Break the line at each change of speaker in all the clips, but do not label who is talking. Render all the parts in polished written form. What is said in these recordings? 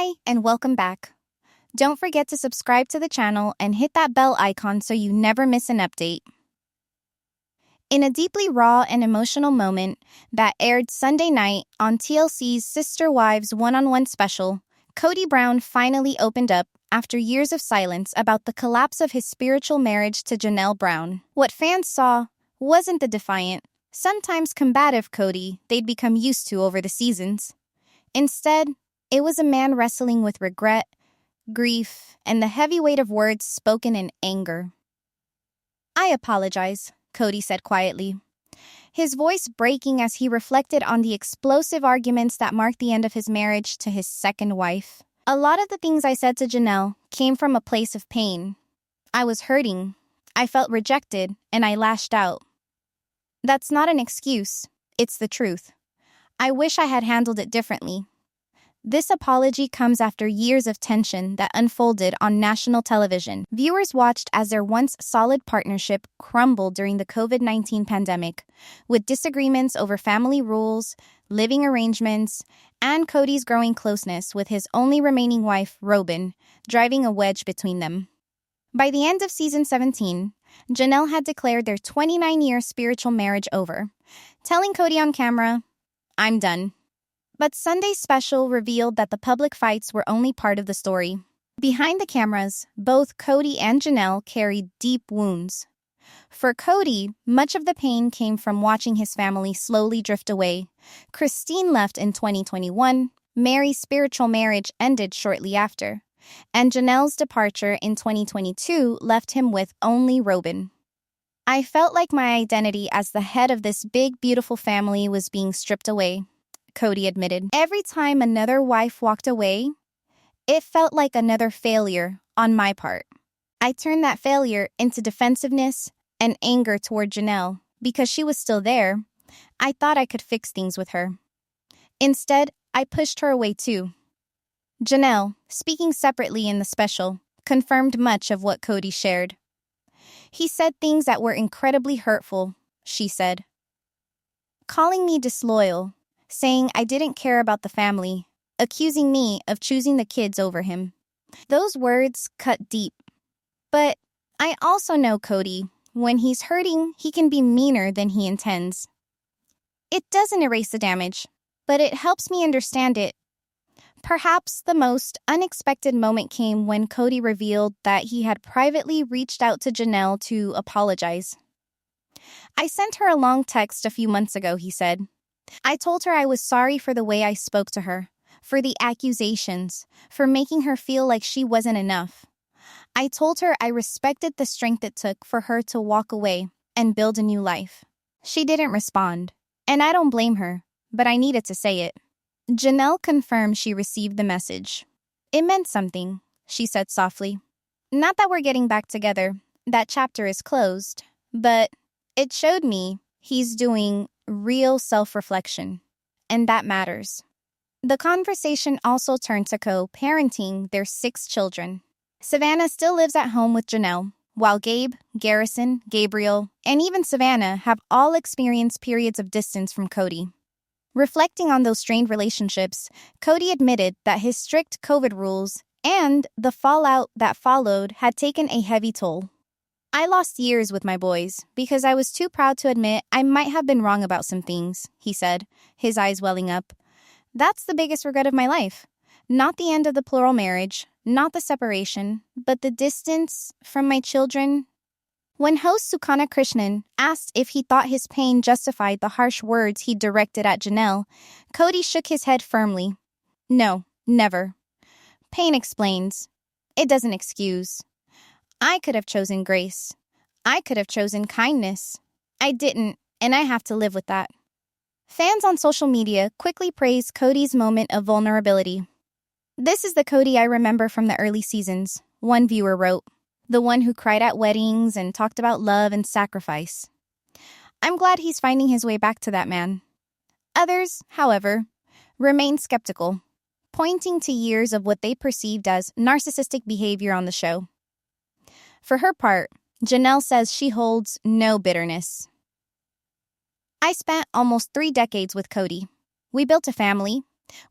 Hi, and welcome back. Don't forget to subscribe to the channel and hit that bell icon so you never miss an update. In a deeply raw and emotional moment that aired Sunday night on TLC's Sister Wives one-on-one special, Cody Brown finally opened up after years of silence about the collapse of his spiritual marriage to Janelle Brown. What fans saw wasn't the defiant, sometimes combative Kody they'd become used to over the seasons. Instead, it was a man wrestling with regret, grief, and the heavy weight of words spoken in anger. "I apologize," Kody said quietly, his voice breaking as he reflected on the explosive arguments that marked the end of his marriage to his second wife. "A lot of the things I said to Janelle came from a place of pain. I was hurting, I felt rejected, and I lashed out. That's not an excuse, it's the truth. I wish I had handled it differently." This apology comes after years of tension that unfolded on national television. Viewers watched as their once solid partnership crumbled during the COVID-19 pandemic, with disagreements over family rules, living arrangements, and Kody's growing closeness with his only remaining wife, Robin, driving a wedge between them. By the end of season 17, Janelle had declared their 29-year spiritual marriage over, telling Kody on camera, "I'm done." But Sunday's special revealed that the public fights were only part of the story. Behind the cameras, both Kody and Janelle carried deep wounds. For Kody, much of the pain came from watching his family slowly drift away. Christine left in 2021, Mary's spiritual marriage ended shortly after, and Janelle's departure in 2022 left him with only Robin. "I felt like my identity as the head of this big, beautiful family was being stripped away," Kody admitted. "Every time another wife walked away, it felt like another failure on my part. I turned that failure into defensiveness and anger toward Janelle because she was still there. I thought I could fix things with her. Instead, I pushed her away too." Janelle, speaking separately in the special, confirmed much of what Kody shared. "He said things that were incredibly hurtful," she said. "Calling me disloyal, saying I didn't care about the family, accusing me of choosing the kids over him. Those words cut deep. But I also know Kody. When he's hurting, he can be meaner than he intends. It doesn't erase the damage, but it helps me understand it." Perhaps the most unexpected moment came when Kody revealed that he had privately reached out to Janelle to apologize. "I sent her a long text a few months ago," he said. "I told her I was sorry for the way I spoke to her, for the accusations, for making her feel like she wasn't enough. I told her I respected the strength it took for her to walk away and build a new life." She didn't respond, and I don't blame her, but I needed to say it. Janelle confirmed she received the message. "It meant something," she said softly. "Not that we're getting back together, that chapter is closed, but it showed me he's doing real self-reflection, and that matters." The conversation also turned to co-parenting their 6 children. Savannah still lives at home with Janelle, while Gabe, Garrison, Gabriel, and even Savannah have all experienced periods of distance from Kody. Reflecting on those strained relationships, Kody admitted that his strict COVID rules and the fallout that followed had taken a heavy toll. "I lost years with my boys because I was too proud to admit I might have been wrong about some things," he said, his eyes welling up. "That's the biggest regret of my life. Not the end of the plural marriage, not the separation, but the distance from my children." When host Sukana Krishnan asked if he thought his pain justified the harsh words he directed at Janelle, Kody shook his head firmly. "No, never." Pain explains. It doesn't excuse. "I could have chosen grace. I could have chosen kindness. I didn't, and I have to live with that." Fans on social media quickly praised Kody's moment of vulnerability. "This is the Kody I remember from the early seasons," one viewer wrote. "The one who cried at weddings and talked about love and sacrifice. I'm glad he's finding his way back to that man." Others, however, remained skeptical, pointing to years of what they perceived as narcissistic behavior on the show. For her part, Janelle says she holds no bitterness. "I spent almost 3 decades with Kody. We built a family,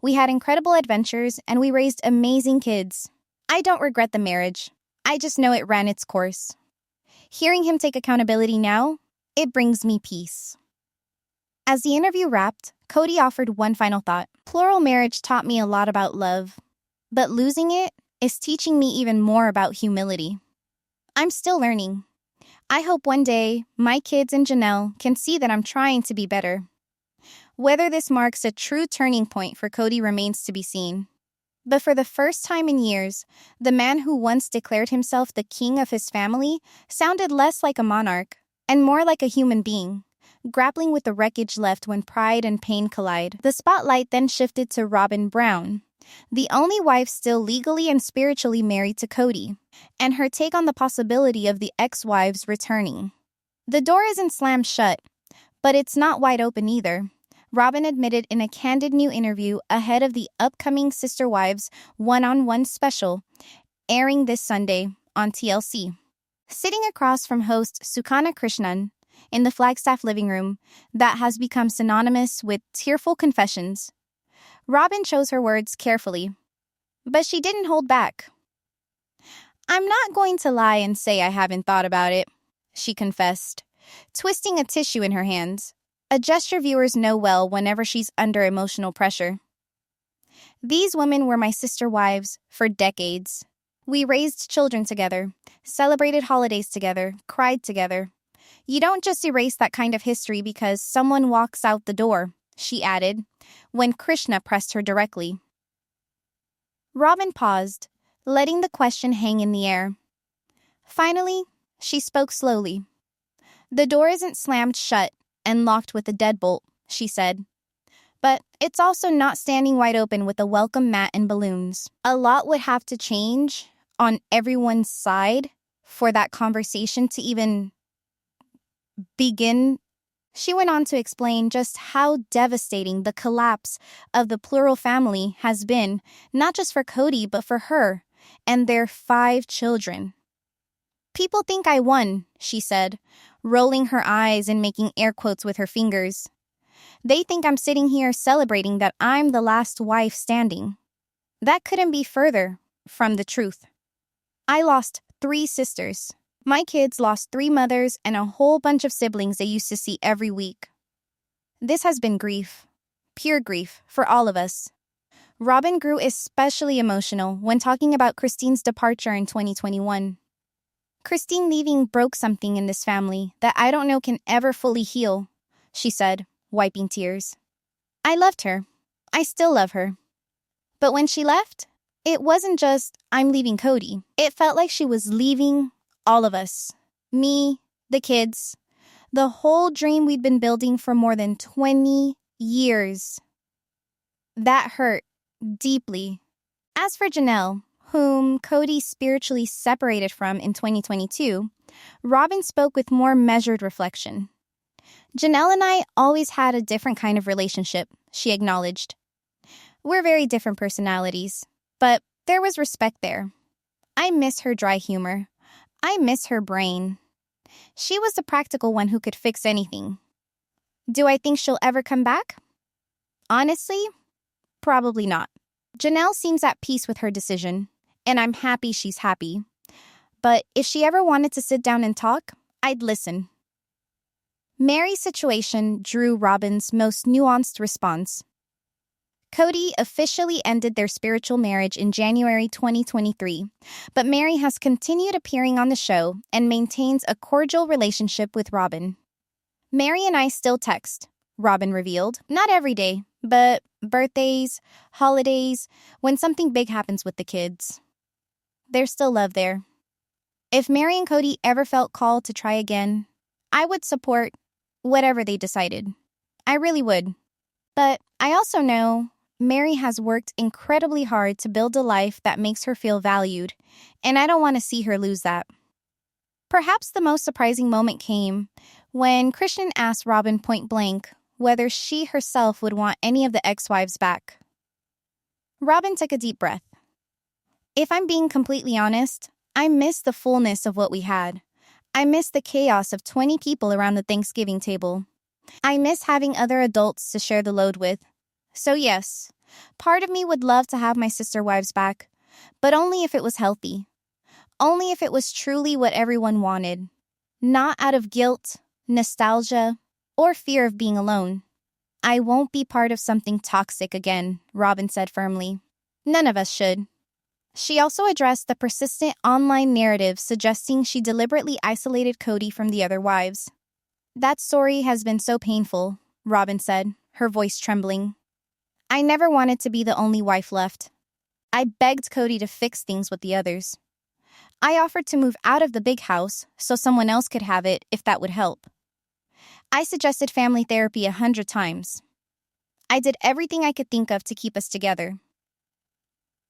We had incredible adventures and we raised amazing kids. I don't regret the marriage. I just know it ran its course. Hearing him take accountability now, it brings me peace. As the interview wrapped, Kody offered one final thought. Plural marriage taught me a lot about love, but losing it is teaching me even more about humility. I'm still learning. I hope one day my kids and Janelle can see that I'm trying to be better. Whether this marks a true turning point for Kody remains to be seen. But for the first time in years, the man who once declared himself the king of his family sounded less like a monarch and more like a human being, grappling with the wreckage left when pride and pain collide. The spotlight then shifted to Mattie Brown, the only wife still legally and spiritually married to Kody, and her take on the possibility of the ex-wives returning. The door isn't slammed shut, but it's not wide open either. Robin admitted in a candid new interview ahead of the upcoming Sister Wives one-on-one special, airing this Sunday on TLC. Sitting across from host Sukana Krishnan in the Flagstaff living room that has become synonymous with tearful confessions, Robin chose her words carefully, but she didn't hold back. "I'm not going to lie and say I haven't thought about it," she confessed, twisting a tissue in her hands, a gesture viewers know well whenever she's under emotional pressure. "These women were my sister wives for decades. We raised children together, celebrated holidays together, cried together. You don't just erase that kind of history because someone walks out the door," she added, when Krishna pressed her directly. Robin paused, letting the question hang in the air. Finally, she spoke slowly. "The door isn't slammed shut and locked with a deadbolt," she said. "But it's also not standing wide open with a welcome mat and balloons. A lot would have to change on everyone's side for that conversation to even begin." She went on to explain just how devastating the collapse of the plural family has been, not just for Kody, but for her and their 5 children. "People think I won," she said, rolling her eyes and making air quotes with her fingers. "They think I'm sitting here celebrating that I'm the last wife standing. That couldn't be further from the truth. I lost 3 sisters. My kids lost 3 mothers and a whole bunch of siblings they used to see every week. This has been grief, pure grief, for all of us." Robin grew especially emotional when talking about Christine's departure in 2021. "Christine leaving broke something in this family that I don't know can ever fully heal," she said, wiping tears. "I loved her. I still love her. But when she left, it wasn't just, I'm leaving Kody. It felt like she was leaving all of us. Me, the kids, the whole dream we'd been building for more than 20 years. That hurt deeply." As for Janelle, whom Kody spiritually separated from in 2022, Robin spoke with more measured reflection. "Janelle and I always had a different kind of relationship," she acknowledged. "We're very different personalities, but there was respect there. I miss her dry humor. I miss her brain. She was the practical one who could fix anything. Do I think she'll ever come back? Honestly, probably not. Janelle seems at peace with her decision, and I'm happy she's happy. But if she ever wanted to sit down and talk, I'd listen." Mary's situation drew Robin's most nuanced response. Kody officially ended their spiritual marriage in January 2023, but Mary has continued appearing on the show and maintains a cordial relationship with Robin. "Mary and I still text," Robin revealed. "Not every day, but birthdays, holidays, when something big happens with the kids. There's still love there. If Mary and Kody ever felt called to try again, I would support whatever they decided. I really would. But I also know Mary has worked incredibly hard to build a life that makes her feel valued, and I don't want to see her lose that." Perhaps the most surprising moment came when Krishnan asked Robin point blank whether she herself would want any of the ex-wives back. Robin took a deep breath. "If I'm being completely honest, I miss the fullness of what we had. I miss the chaos of 20 people around the Thanksgiving table. I miss having other adults to share the load with. So yes, Part of me would love to have my sister wives back, but only if it was healthy. Only if it was truly what everyone wanted. Not out of guilt, nostalgia, or fear of being alone. I won't be part of something toxic again, Robin said firmly. None of us should. She also addressed the persistent online narrative suggesting she deliberately isolated Kody from the other wives. That story has been so painful, Robin said, her voice trembling. I never wanted to be the only wife left. I begged Kody to fix things with the others. I offered to move out of the big house so someone else could have it if that would help. I suggested family therapy 100 times. I did everything I could think of to keep us together.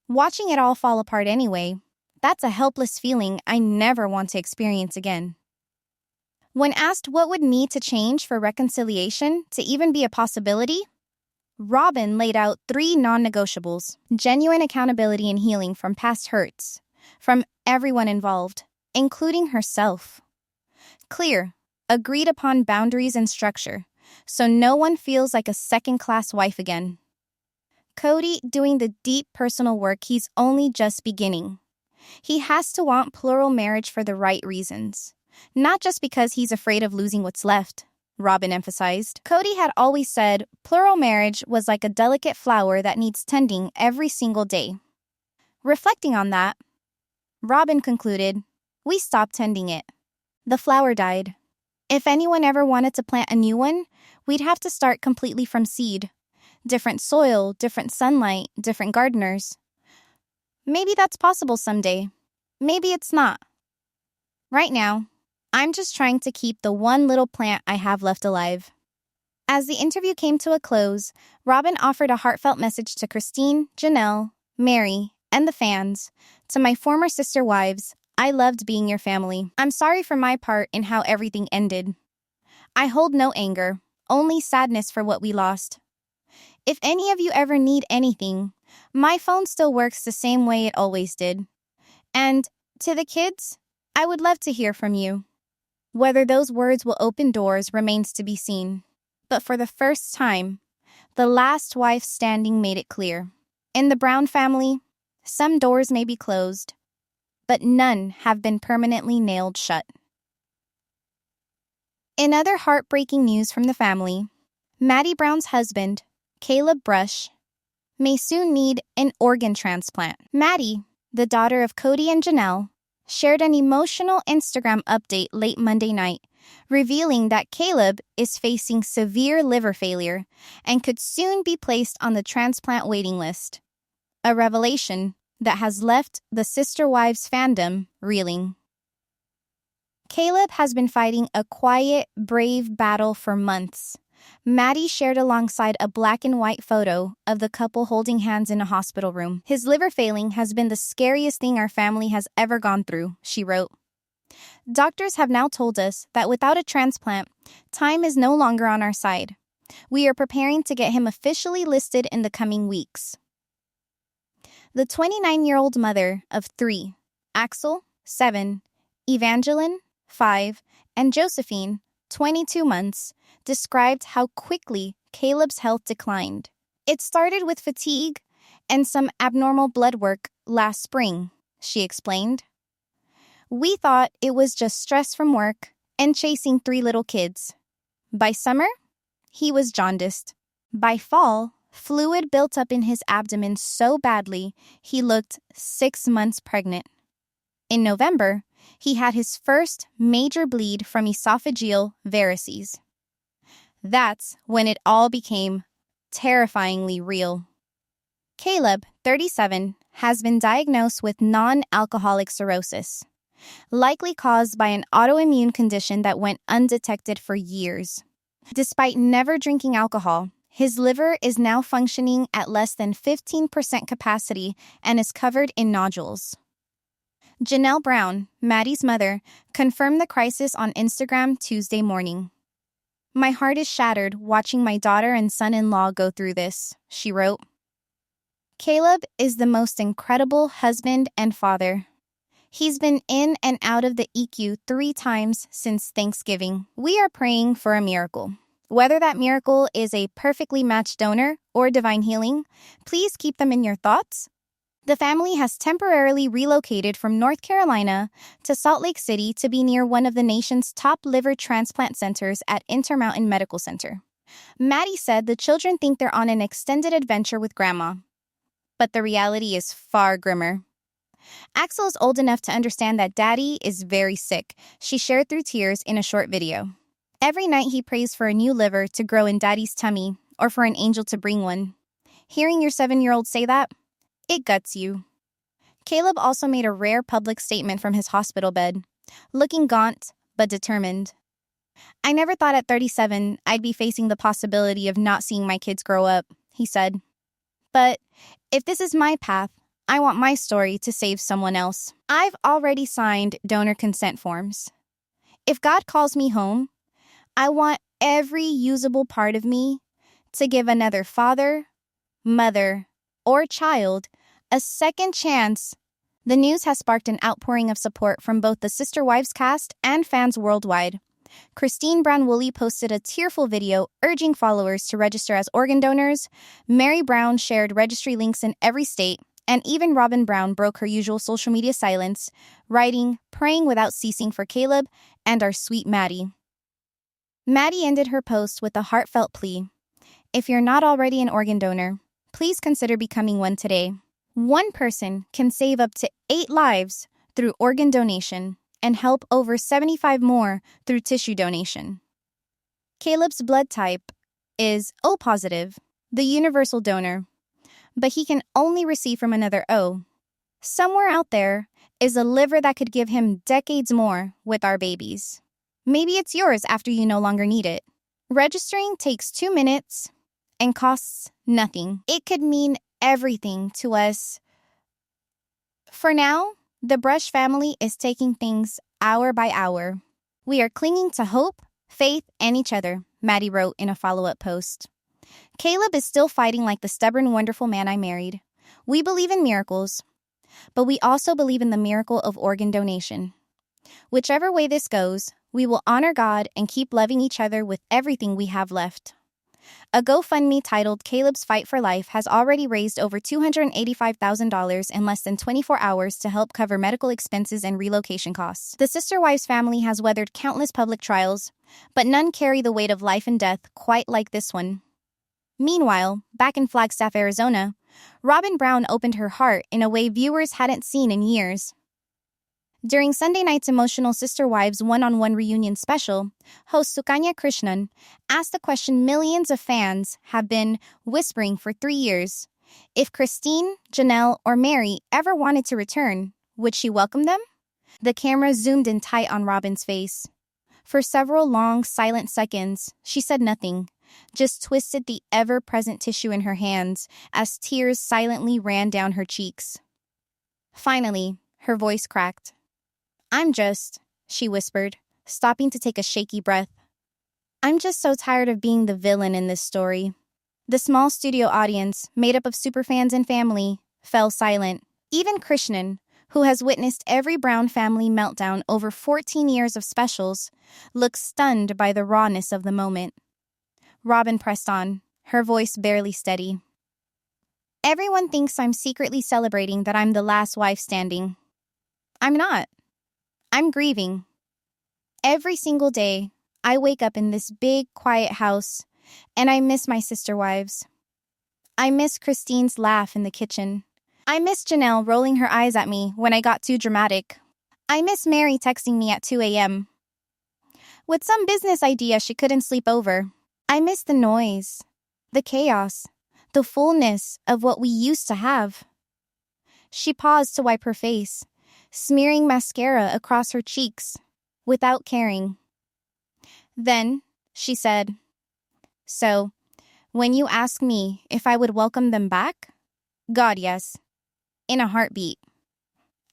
Watching it all fall apart anyway, that's a helpless feeling I never want to experience again. When asked what would need to change for reconciliation to even be a possibility, Robin laid out 3 non-negotiables: genuine accountability and healing from past hurts, from everyone involved, including herself. Clear, agreed-upon boundaries and structure, so no one feels like a second-class wife again. Kody doing the deep personal work he's only just beginning. He has to want plural marriage for the right reasons, not just because he's afraid of losing what's left, Robin emphasized. Kody had always said plural marriage was like a delicate flower that needs tending every single day. Reflecting on that, Robin concluded, we stopped tending it. The flower died. If anyone ever wanted to plant a new one, we'd have to start completely from seed. Different soil, different sunlight, different gardeners. Maybe that's possible someday. Maybe it's not. Right now, I'm just trying to keep the one little plant I have left alive. As the interview came to a close, Robin offered a heartfelt message to Christine, Janelle, Mary, and the fans. To my former sister wives, I loved being your family. I'm sorry for my part in how everything ended. I hold no anger, only sadness for what we lost. If any of you ever need anything, my phone still works the same way it always did. And to the kids, I would love to hear from you. Whether those words will open doors remains to be seen. But for the first time, the last wife standing made it clear. In the Brown family, some doors may be closed, but none have been permanently nailed shut. In other heartbreaking news from the family, Mattie Brown's husband, Caleb Brush, may soon need an organ transplant. Mattie, the daughter of Kody and Janelle, shared an emotional Instagram update late Monday night, revealing that Caleb is facing severe liver failure and could soon be placed on the transplant waiting list. A revelation that has left the Sister Wives fandom reeling. Caleb has been fighting a quiet, brave battle for months. Mattie shared alongside a black and white photo of the couple holding hands in a hospital room. His liver failing has been the scariest thing our family has ever gone through, she wrote. Doctors have now told us that without a transplant, time is no longer on our side. We are preparing to get him officially listed in the coming weeks. The 29-year-old mother of 3, Axel, 7, Evangeline, 5, and Josephine, 22 months, described how quickly Caleb's health declined. It started with fatigue and some abnormal blood work last spring, she explained. We thought it was just stress from work and chasing 3 little kids. By summer, he was jaundiced. By fall, fluid built up in his abdomen so badly he looked 6 months pregnant. In November, he had his first major bleed from esophageal varices. That's when it all became terrifyingly real. Caleb, 37, has been diagnosed with non-alcoholic cirrhosis, likely caused by an autoimmune condition that went undetected for years. Despite never drinking alcohol, his liver is now functioning at less than 15% capacity and is covered in nodules. Janelle Brown, Mattie's mother, confirmed the crisis on Instagram Tuesday morning. My heart is shattered watching my daughter and son-in-law go through this, she wrote. Caleb is the most incredible husband and father. He's been in and out of the EQ 3 times since Thanksgiving. We are praying for a miracle. Whether that miracle is a perfectly matched donor or divine healing, please keep them in your thoughts. The family has temporarily relocated from North Carolina to Salt Lake City to be near one of the nation's top liver transplant centers at Intermountain Medical Center. Mattie said the children think they're on an extended adventure with Grandma. But the reality is far grimmer. Axel is old enough to understand that Daddy is very sick, she shared through tears in a short video. Every night he prays for a new liver to grow in Daddy's tummy or for an angel to bring one. Hearing your 7-year-old say that, it guts you. Caleb also made a rare public statement from his hospital bed, looking gaunt but determined. I never thought at 37 I'd be facing the possibility of not seeing my kids grow up, he said. But if this is my path, I want my story to save someone else. I've already signed donor consent forms. If God calls me home, I want every usable part of me to give another father, mother, or child a second chance. The news has sparked an outpouring of support from both the Sister Wives cast and fans worldwide. Christine Brown-Woolley posted a tearful video urging followers to register as organ donors. Mattie Brown shared registry links in every state, and even Robin Brown broke her usual social media silence, writing, praying without ceasing for Caleb and our sweet Mattie. Mattie ended her post with a heartfelt plea. If you're not already an organ donor, please consider becoming one today. One person can save up to 8 lives through organ donation and help over 75 more through tissue donation. Caleb's blood type is O positive, the universal donor, but he can only receive from another O. Somewhere out there is a liver that could give him decades more with our babies. Maybe it's yours after you no longer need it. Registering takes 2 minutes and costs nothing. It could mean everything to us. For now, the Brush family is taking things hour by hour. We are clinging to hope, faith, and each other, Mattie wrote in a follow-up post. Caleb is still fighting like the stubborn, wonderful man I married. We believe in miracles, but we also believe in the miracle of organ donation. Whichever way this goes, we will honor God and keep loving each other with everything we have left. A GoFundMe titled Caleb's Fight for Life has already raised over $285,000 in less than 24 hours to help cover medical expenses and relocation costs. The Sister Wives family has weathered countless public trials, but none carry the weight of life and death quite like this one. Meanwhile, back in Flagstaff, Arizona, Robin Brown opened her heart in a way viewers hadn't seen in years. During Sunday night's emotional Sister Wives one-on-one reunion special, host Sukanya Krishnan asked the question millions of fans have been whispering for 3 years. If Christine, Janelle, or Mary ever wanted to return, would she welcome them? The camera zoomed in tight on Robin's face. For several long, silent seconds, she said nothing, just twisted the ever-present tissue in her hands as tears silently ran down her cheeks. Finally, her voice cracked. She whispered, stopping to take a shaky breath. I'm just so tired of being the villain in this story. The small studio audience, made up of superfans and family, fell silent. Even Krishnan, who has witnessed every Brown family meltdown over 14 years of specials, looked stunned by the rawness of the moment. Robin pressed on, her voice barely steady. Everyone thinks I'm secretly celebrating that I'm the last wife standing. I'm not. I'm grieving. Every single day, I wake up in this big, quiet house, and I miss my sister wives. I miss Christine's laugh in the kitchen. I miss Janelle rolling her eyes at me when I got too dramatic. I miss Mary texting me at 2 a.m. with some business idea she couldn't sleep over. I miss the noise, the chaos, the fullness of what we used to have. She paused to wipe her face, smearing mascara across her cheeks, without caring. Then, she said, So, when you ask me if I would welcome them back? God, yes. In a heartbeat.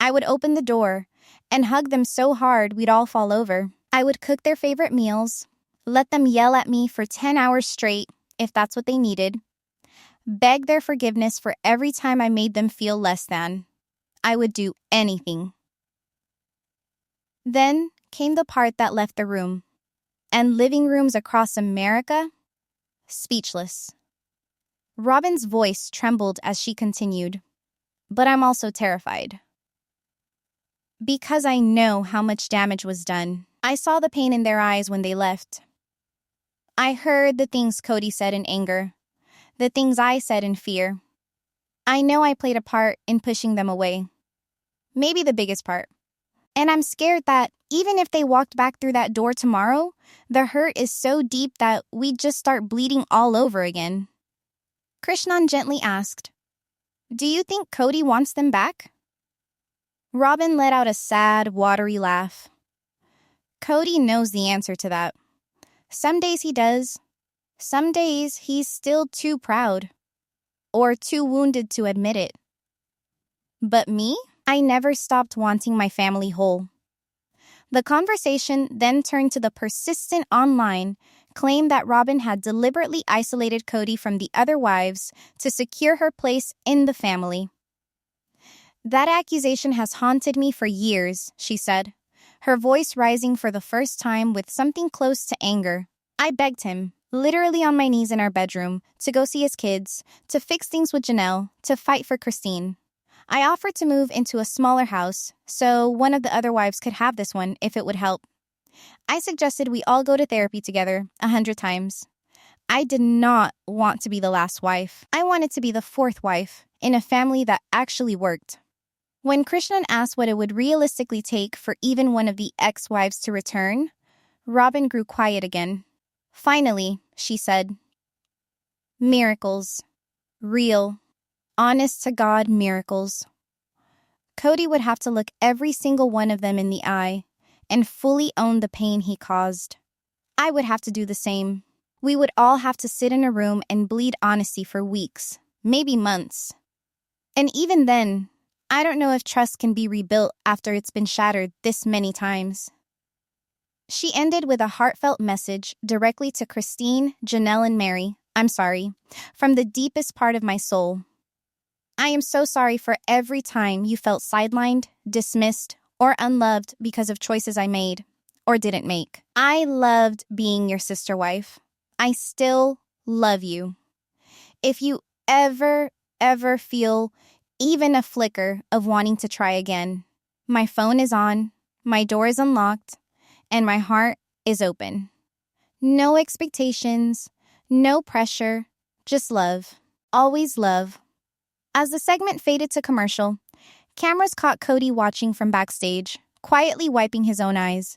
I would open the door and hug them so hard we'd all fall over. I would cook their favorite meals, let them yell at me for 10 hours straight, if that's what they needed, beg their forgiveness for every time I made them feel less than. I would do anything. Then came the part that left the room. and living rooms across America? Speechless. Robin's voice trembled as she continued, but I'm also terrified. Because I know how much damage was done. I saw the pain in their eyes when they left. I heard the things Kody said in anger, the things I said in fear. I know I played a part in pushing them away. Maybe the biggest part. And I'm scared that even if they walked back through that door tomorrow, the hurt is so deep that we'd just start bleeding all over again. Krishnan gently asked, "Do you think Kody wants them back?" Robin let out a sad, watery laugh. Kody knows the answer to that. Some days he does. Some days he's still too proud. Or too wounded to admit it. But me? I never stopped wanting my family whole. The conversation then turned to the persistent online claim that Robin had deliberately isolated Kody from the other wives to secure her place in the family. That accusation has haunted me for years, she said, her voice rising for the first time with something close to anger. I begged him, literally on my knees in our bedroom, to go see his kids, to fix things with Janelle, to fight for Christine. I offered to move into a smaller house, so one of the other wives could have this one if it would help. I suggested we all go to therapy together 100 times. I did not want to be the last wife. I wanted to be the fourth wife in a family that actually worked. When Krishnan asked what it would realistically take for even one of the ex-wives to return, Robin grew quiet again. Finally, she said, "Miracles. Real. Honest-to-God miracles. Kody would have to look every single one of them in the eye and fully own the pain he caused. I would have to do the same. We would all have to sit in a room and bleed honesty for weeks, maybe months. And even then, I don't know if trust can be rebuilt after it's been shattered this many times." She ended with a heartfelt message directly to Christine, Janelle, and Mary. I'm sorry, from the deepest part of my soul. I am so sorry for every time you felt sidelined, dismissed, or unloved because of choices I made or didn't make. I loved being your sister wife. I still love you. If you ever feel even a flicker of wanting to try again, my phone is on, my door is unlocked, and my heart is open. No expectations, no pressure, just love. Always love. As the segment faded to commercial, cameras caught Kody watching from backstage, quietly wiping his own eyes.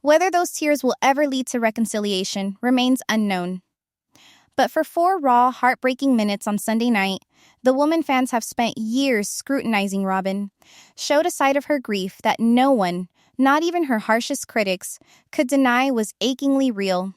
Whether those tears will ever lead to reconciliation remains unknown. But for 4 raw, heartbreaking minutes on Sunday night, the woman fans have spent years scrutinizing Robin, showed a side of her grief that no one, not even her harshest critics, could deny was achingly real.